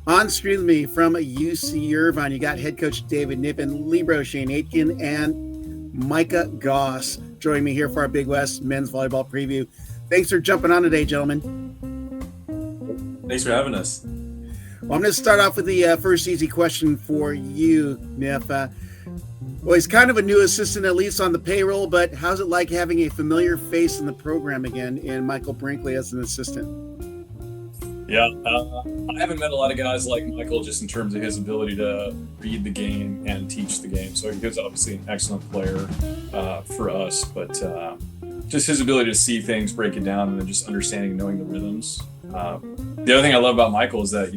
On screen with me from UC Irvine, you got head coach David Kniffin, libero Shane Aitken, and Micah Goss joining me here for our Big West men's volleyball preview. Thanks for jumping on today, gentlemen. Thanks for having us. Well, I'm going to start off with the first easy question for you, Niff. Well, he's kind of a new assistant, at least on the payroll, but how's it like having a familiar face in the program again in Michael Brinkley as an assistant? Yeah, I haven't met a lot of guys like Michael just in terms of his ability to read the game and teach the game. So he was obviously an excellent player for us, but just his ability to see things, break it down, and then just understanding and knowing the rhythms. The other thing I love about Michael is that,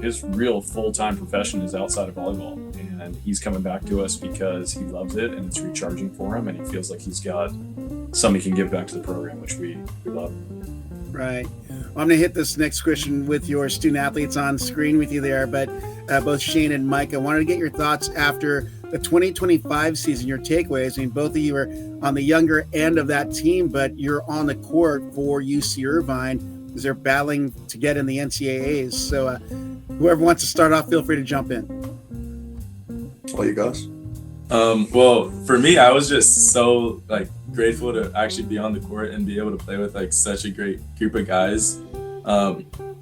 his real full-time profession is outside of volleyball, and he's coming back to us because he loves it and it's recharging for him, and he feels like he's got something he can give back to the program, which we love. Right. Well, I'm going to hit this next question with your student athletes on screen with you there, but both Shane and Mike, I wanted to get your thoughts after the 2025 season, your takeaways. I mean, both of you are on the younger end of that team, but you're on the court for UC Irvine because they're battling to get in the NCAAs. So whoever wants to start off, feel free to jump in. All you guys. Well, for me, I was just so grateful to actually be on the court and be able to play with such a great group of guys.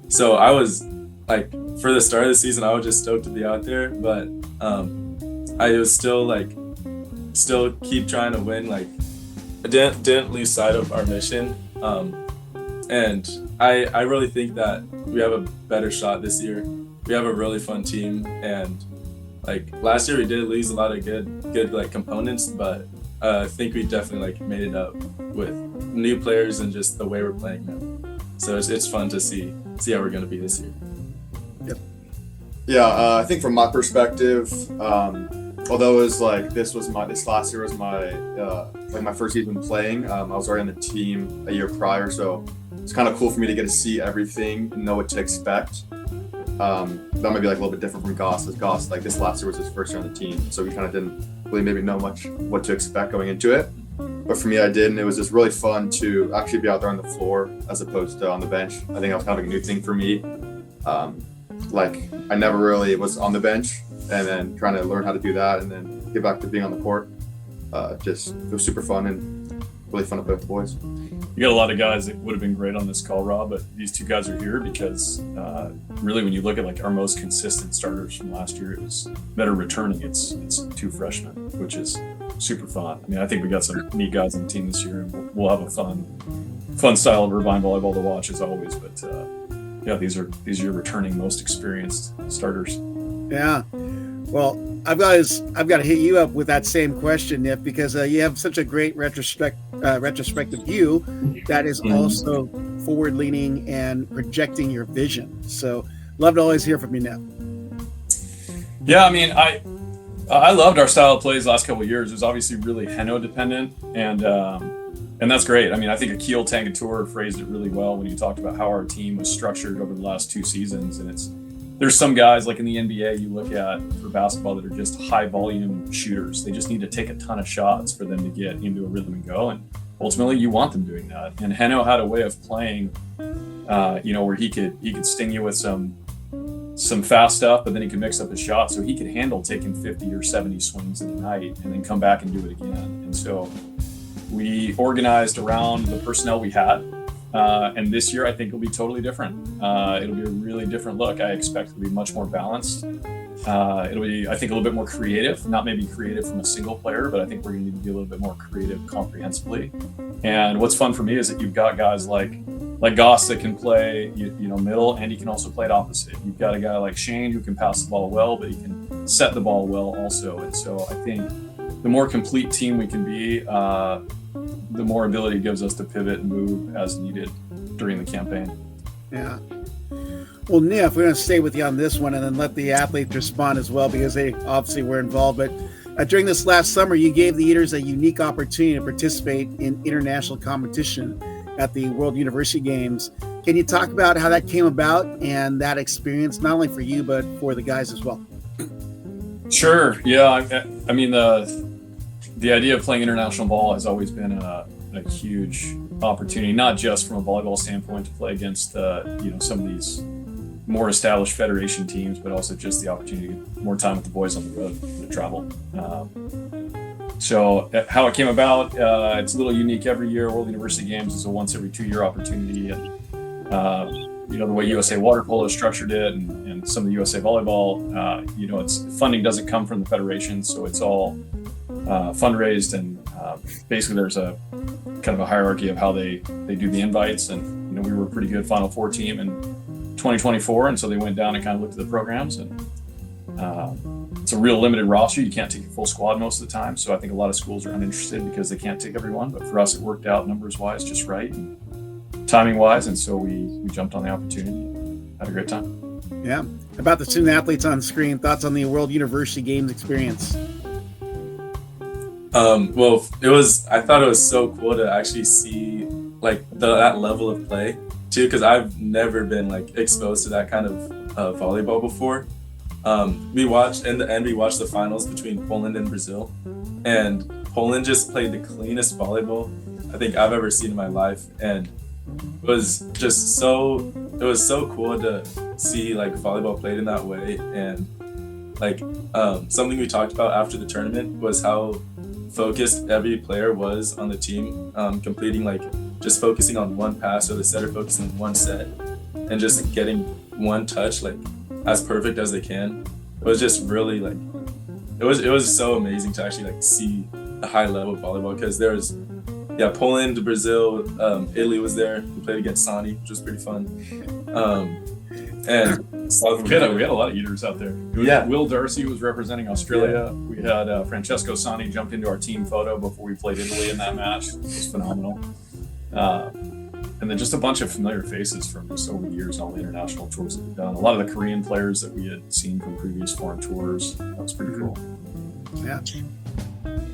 So I was for the start of the season, I was just stoked to be out there, but I was still keep trying to win. I didn't lose sight of our mission, and I really think that we have a better shot this year. We have a really fun team, and last year we did lose a lot of good components, but I think we definitely made it up with new players and just the way we're playing them. So it's fun to see how we're going to be this year. Yep. Yeah, I think from my perspective, although it was this last year was my my first season playing. I was already on the team a year prior, so it's kind of cool for me to get to see everything and know what to expect. That might be a little bit different from Goss. As Goss, this last year was his first year on the team, so we kind of didn't really maybe know much what to expect going into it. But for me, I did, and it was just really fun to actually be out there on the floor as opposed to on the bench. I think that was kind of a new thing for me. I never really was on the bench, and then trying to learn how to do that, and then get back to being on the court. It was super fun and really fun to play with the boys. You got a lot of guys that would have been great on this call, Rob, but these two guys are here because really when you look at our most consistent starters from last year, it was better returning. It's two freshmen, which is super fun. I mean, I think we got some neat guys on the team this year, and we'll have a fun style of Irvine volleyball to watch as always. But yeah, these are your returning most experienced starters. Yeah. Well, I've got to hit you up with that same question, Niff, because you have such a great retrospective view that is also forward-leaning and projecting your vision. So, love to always hear from you, Niff. Yeah, I mean, I loved our style of plays the last couple of years. It was obviously really Heno dependent, and that's great. I mean, I think Akil Tangatur phrased it really well when he talked about how our team was structured over the last two seasons, and there's some guys in the NBA you look at for basketball that are just high volume shooters. They just need to take a ton of shots for them to get into a rhythm and go. And ultimately you want them doing that. And Heno had a way of playing, where he could sting you with some fast stuff, but then he could mix up his shot. So he could handle taking 50 or 70 swings in a night and then come back and do it again. And so we organized around the personnel we had. And this year, I think it'll be totally different. It'll be a really different look. I expect it'll be much more balanced. It'll be, I think, a little bit more creative, not maybe creative from a single player, but I think we're going to need to be a little bit more creative comprehensively. And what's fun for me is that you've got guys like Goss that can play, middle, and he can also play it opposite. You've got a guy like Shane who can pass the ball well, but he can set the ball well also. And so I think the more complete team we can be, the more ability it gives us to pivot and move as needed during the campaign. Yeah. Well, Niff, we're going to stay with you on this one and then let the athletes respond as well because they obviously were involved. But during this last summer, you gave the Eaters a unique opportunity to participate in international competition at the World University Games. Can you talk about how that came about and that experience, not only for you, but for the guys as well? Sure. Yeah. I mean, the idea of playing international ball has always been a huge opportunity, not just from a volleyball standpoint to play against some of these more established federation teams, but also just the opportunity to get more time with the boys on the road to travel. So how it came about, it's a little unique every year. World University Games is a once every 2 year opportunity. And, the way USA Water Polo structured it and some of the USA Volleyball, it's funding doesn't come from the federation. So it's all fundraised, and basically there's a kind of a hierarchy of how they do the invites. And, we were a pretty good Final Four team in 2024. And so they went down and kind of looked at the programs, and it's a real limited roster. You can't take a full squad most of the time. So I think a lot of schools are uninterested because they can't take everyone. But for us, it worked out numbers-wise just right and timing-wise. And so we jumped on the opportunity and had a great time. Yeah. About the student athletes on screen, thoughts on the World University Games experience? Well, I thought it was so cool to actually see like that level of play too, because I've never been like exposed to that kind of volleyball before. We watched the finals between Poland and Brazil, and Poland just played the cleanest volleyball I think I've ever seen in my life, and it was so cool to see like volleyball played in that way. And like something we talked about after the tournament was how focused every player was on the team, completing like just focusing on one pass, or the setter focusing on one set and just getting one touch like as perfect as they can. It was just really like it was so amazing to actually like see a high level of volleyball, because there was Poland, Brazil, Italy was there. We played against Sani, which was pretty fun. And South we had a lot of eaters out there. Will Darcy was representing Australia. Yeah. We had Francesco Sani jump into our team photo before we played Italy in that match. It was phenomenal. And then just a bunch of familiar faces from just over the years, all the international tours that we've done. A lot of the Korean players that we had seen from previous foreign tours. That was pretty cool. Yeah.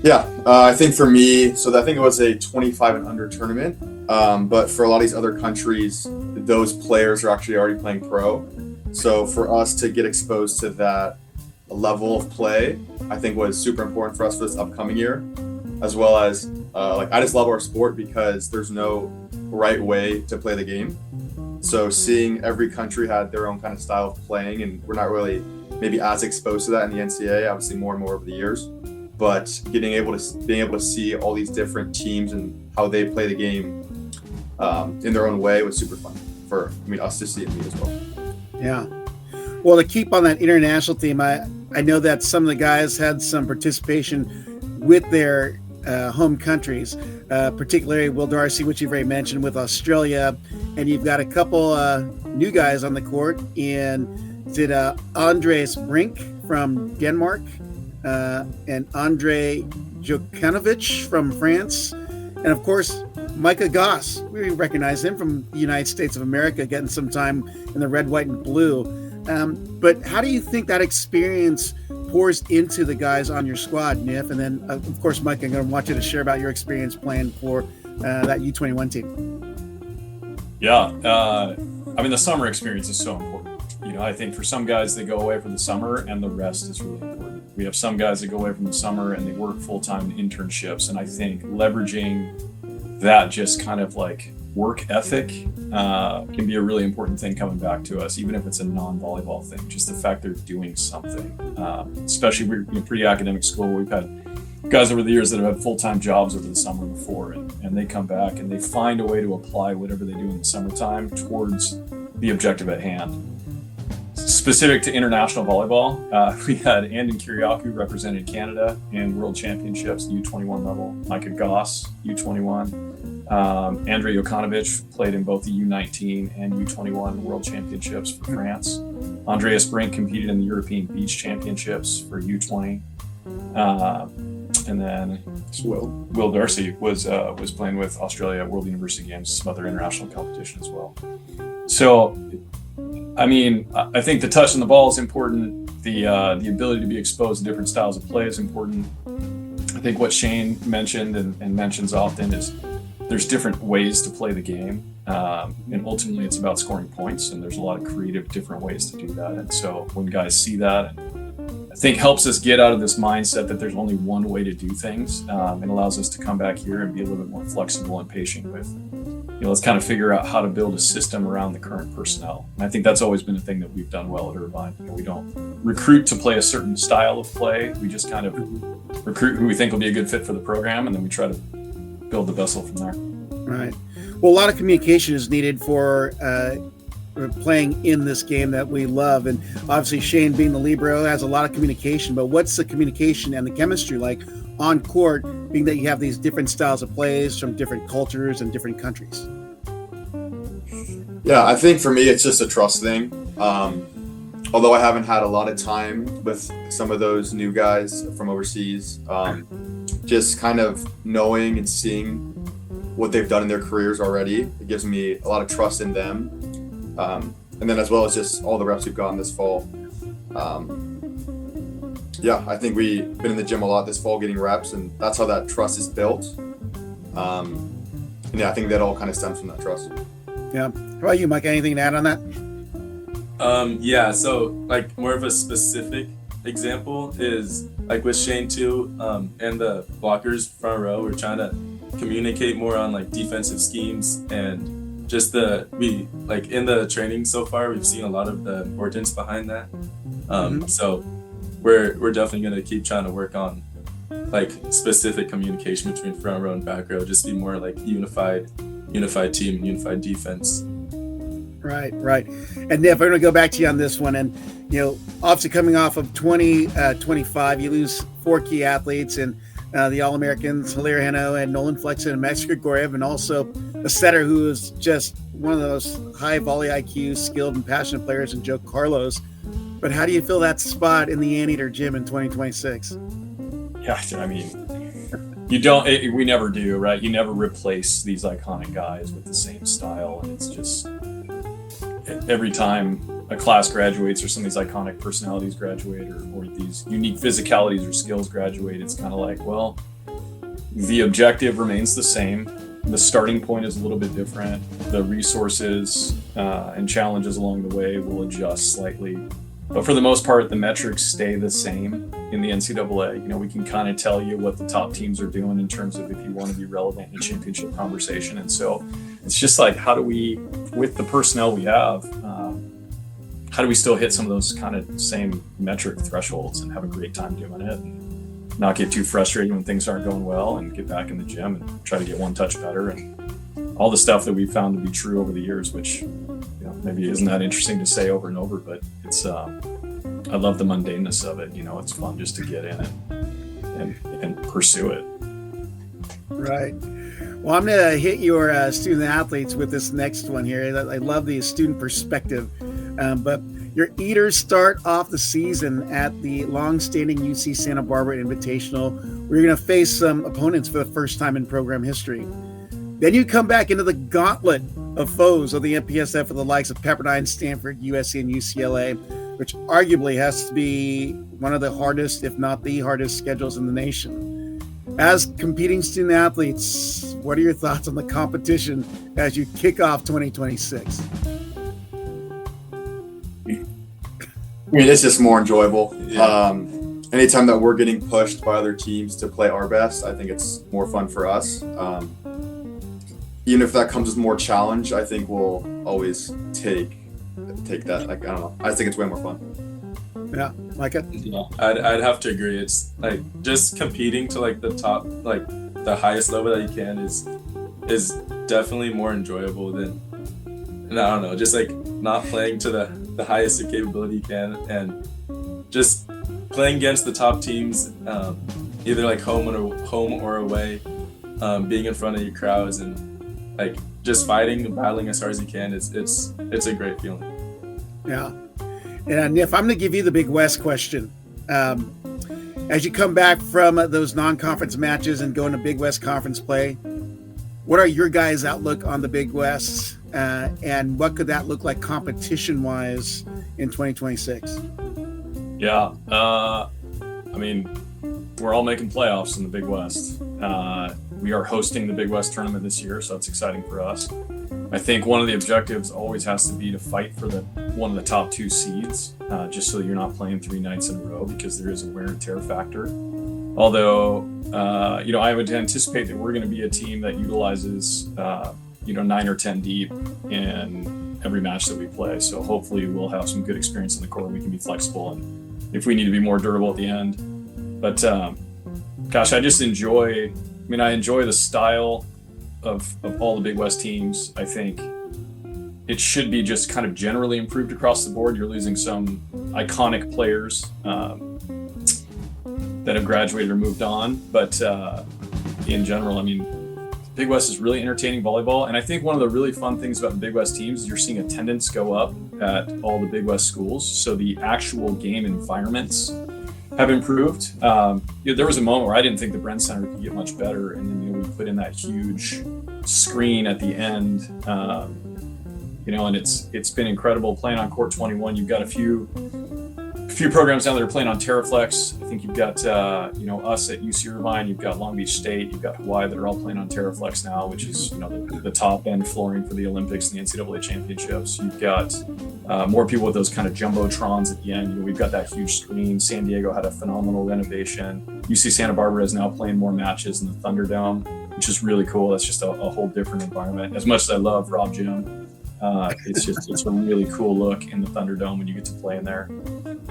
Yeah, I think for me, so I think it was a 25 and under tournament, but for a lot of these other countries, those players are actually already playing pro. So for us to get exposed to that level of play, I think was super important for us for this upcoming year, as well as I just love our sport because there's no right way to play the game. So seeing every country had their own kind of style of playing, and we're not really maybe as exposed to that in the NCAA, obviously more and more over the years. But being able to see all these different teams and how they play the game in their own way was super fun for us to see and me as well. Yeah. Well, to keep on that international theme, I know that some of the guys had some participation with their home countries, particularly Will Darcy, which you've already mentioned, with Australia, and you've got a couple new guys on the court. And did Andres Brink from Denmark, and Andre Jokanovic from France, and of course Micah Goss. We recognize him from the United States of America, getting some time in the red, white, and blue. But how do you think that experience pours into the guys on your squad, Niff? And then, of course, Mike, I'm going to want you to share about your experience playing for that U21 team. Yeah, the summer experience is so important. I think for some guys, they go away for the summer and the rest is really important. We have some guys that go away from the summer and they work full-time internships. And I think leveraging that just kind of like work ethic can be a really important thing coming back to us, even if it's a non-volleyball thing. Just the fact they're doing something, especially we're in a pretty academic school. We've had guys over the years that have had full-time jobs over the summer before, and they come back and they find a way to apply whatever they do in the summertime towards the objective at hand. Specific to international volleyball, we had Andon Kiriakou represented Canada in World Championships, U21 level. Micah Goss, U21. Andre Jokanovic played in both the U19 and U21 World Championships for France. Andreas Brink competed in the European Beach Championships for U20. And then Will Darcy was playing with Australia at World University Games, some other international competition as well. So, I think the touch on the ball is important. The ability to be exposed to different styles of play is important. I think what Shane mentioned and mentions often is there's different ways to play the game. And ultimately it's about scoring points, and there's a lot of creative different ways to do that. And so when guys see that, I think helps us get out of this mindset that there's only one way to do things, and allows us to come back here and be a little bit more flexible and patient with let's kind of figure out how to build a system around the current personnel. And I think that's always been a thing that we've done well at Irvine. We don't recruit to play a certain style of play. We just kind of recruit who we think will be a good fit for the program, and then we try to build the vessel from there. Right. Well, a lot of communication is needed for playing in this game that we love. And obviously Shane, being the libero, has a lot of communication, but what's the communication and the chemistry like on court, being that you have these different styles of plays from different cultures and different countries? Yeah, I think for me, it's just a trust thing. Although I haven't had a lot of time with some of those new guys from overseas, just kind of knowing and seeing what they've done in their careers already, it gives me a lot of trust in them. And then as well as just all the reps we've gotten this fall. Yeah, I think we've been in the gym a lot this fall getting reps, and that's how that trust is built. And yeah, I think that all kind of stems from that trust. Yeah. How about you, Mike? Anything to add on that? Yeah, so like more of a specific example is like with Shane too, and the blockers front row, we're trying to communicate more on like defensive schemes, and just we like in the training so far, we've seen a lot of the importance behind that. So we're definitely going to keep trying to work on like specific communication between front row and back row, just be more like unified team, unified defense. Right. And Niff, I'm going to go back to you on this one. And, obviously coming off of 2025, you lose 4 key athletes and the All-Americans, Hilaire Heno and Nolan Flexen and Max Grigoriev, and also a setter who is just one of those high volley IQ, skilled and passionate players in Joe Carlos. But how do you fill that spot in the Anteater gym in 2026? Yeah, I mean, we never do, right? You never replace these iconic guys with the same style. And it's just, every time a class graduates or some of these iconic personalities graduate or these unique physicalities or skills graduate, it's kind of like, well, the objective remains the same. The starting point is a little bit different. The resources and challenges along the way will adjust slightly. But for the most part, the metrics stay the same in the NCAA. We can kind of tell you what the top teams are doing in terms of if you want to be relevant in a championship conversation. And so it's just like, how do we, with the personnel we have, how do we still hit some of those kind of same metric thresholds and have a great time doing it and not get too frustrated when things aren't going well and get back in the gym and try to get one touch better and all the stuff that we've found to be true over the years, which maybe isn't that interesting to say over and over, but it's I love the mundaneness of it. It's fun just to get in it and pursue it. Right. Well, I'm going to hit your student athletes with this next one here. I love the student perspective, but your Eaters start off the season at the long-standing UC Santa Barbara Invitational, where you're going to face some opponents for the first time in program history. Then you come back into the gauntlet of foes of the MPSF for the likes of Pepperdine, Stanford, USC, and UCLA, which arguably has to be one of the hardest, if not the hardest, schedules in the nation. As competing student athletes, what are your thoughts on the competition as you kick off 2026? I mean, it's just more enjoyable. Yeah. Anytime that we're getting pushed by other teams to play our best, I think it's more fun for us. Even if that comes with more challenge, I think we'll always take that. Like, I don't know. I think it's way more fun. Yeah, Micah? Yeah, I'd have to agree. It's like just competing to like the top, like the highest level that you can is definitely more enjoyable than, and I don't know, just like not playing to the highest of capability you can, and just playing against the top teams, either like home or away, being in front of your crowds and like just fighting and battling as hard as you can. It's a great feeling. Yeah. And Niff, I'm going to give you the Big West question. As you come back from those non-conference matches and go into Big West conference play, what are your guys' outlook on the Big West, and what could that look like competition-wise in 2026? Yeah. I mean, we're all making playoffs in the Big West. We are hosting the Big West tournament this year, so that's exciting for us. I think one of the objectives always has to be to fight for one of the top 2 seeds, just so you're not playing 3 nights in a row, because there is a wear and tear factor. Although, I would anticipate that we're going to be a team that utilizes 9 or 10 deep in every match that we play. So hopefully we'll have some good experience in the court. We can be flexible, and if we need to be more durable at the end. But gosh, I enjoy the style of all the Big West teams. I think it should be just kind of generally improved across the board. You're losing some iconic players that have graduated or moved on, but in general, I mean, Big West is really entertaining volleyball, and I think one of the really fun things about the Big West teams is you're seeing attendance go up at all the Big West schools, so the actual game environments have improved. There was a moment where I didn't think the Brent Center could get much better, and then we put in that huge screen at the end, and it's been incredible playing on Court 21. You've got a few programs now that are playing on Terraflex. I think you've got us at UC Irvine, you've got Long Beach State, you've got Hawaii that are all playing on Terraflex now, which is the top end flooring for the Olympics and the NCAA championships. You've got more people with those kind of jumbotrons at the end. We've got that huge screen. San Diego had a phenomenal renovation. UC Santa Barbara is now playing more matches in the Thunderdome, which is really cool. That's just a whole different environment. As much as I love Rob Jim, it's a really cool look in the Thunderdome when you get to play in there.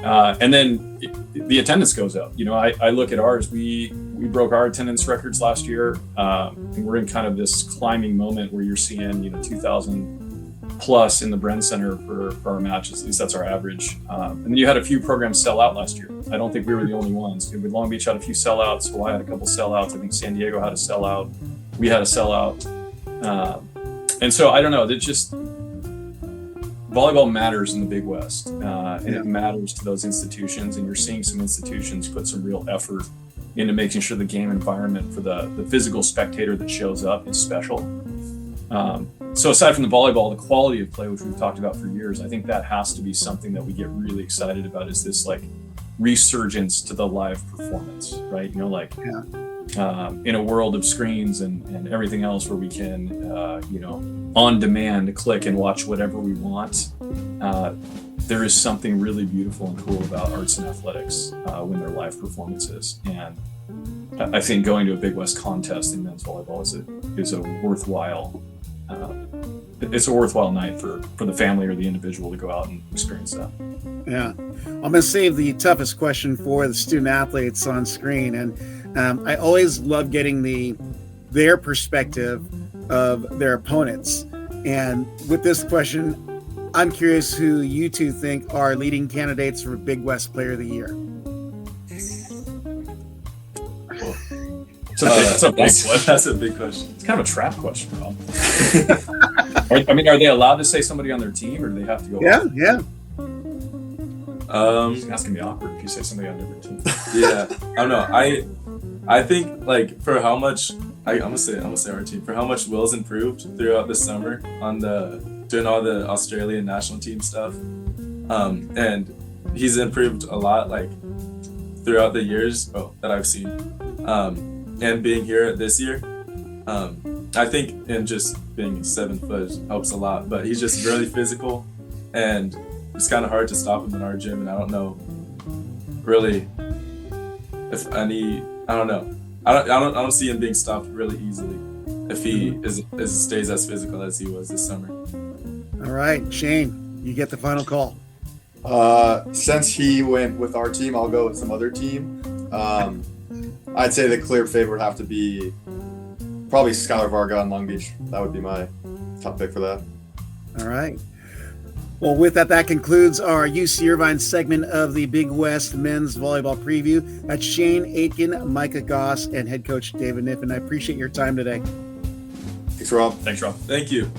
And then the attendance goes up. I look at ours. We broke our attendance records last year, and we're in kind of this climbing moment where you're seeing 2,000 plus in the Bren Center for our matches. At least that's our average. And then you had a few programs sell out last year. I don't think we were the only ones. Long Beach had a few sellouts. Hawaii had a couple sellouts. I think San Diego had a sellout. We had a sellout. And so I don't know. It just volleyball matters in the Big West, and it matters to those institutions. And you're seeing some institutions put some real effort into making sure the game environment for the physical spectator that shows up is special. So aside from the volleyball, the quality of play, which we've talked about for years, I think that has to be something that we get really excited about, is this like resurgence to the live performance, right? In a world of screens and everything else where we can, on demand click and watch whatever we want. There is something really beautiful and cool about arts and athletics when they're live performances. And I think going to a Big West contest in men's volleyball is a worthwhile night for the family or the individual to go out and experience that. Yeah. I'm going to save the toughest question for the student athletes on screen. And I always love getting their perspective of their opponents. And with this question, I'm curious who you two think are leading candidates for Big West Player of the Year. That's a big one. That's a big question. It's kind of a trap question, Rob. Are they allowed to say somebody on their team, or do they have to go? Yeah. That's gonna be awkward if you say somebody on a different team. Yeah, I don't know. I think like for how much I'm gonna say our team, for how much Will's improved throughout the summer on doing all the Australian national team stuff, and he's improved a lot like throughout the years that I've seen, and being here this year. I think in just being 7 foot helps a lot, but he's just really physical, and it's kind of hard to stop him in our gym. And I don't know really if any. I don't know. I don't see him being stopped really easily if he stays as physical as he was this summer. All right, Shane, you get the final call. Since he went with our team, I'll go with some other team. I'd say the clear favorite would have to be probably Skylar Varga on Long Beach. That would be my top pick for that. All right. Well, with that concludes our UC Irvine segment of the Big West men's volleyball preview. That's Shane, Aitken, Micah, Goss, and head coach David Kniffin. I appreciate your time today. Thanks, Rob. Thanks, Rob. Thank you.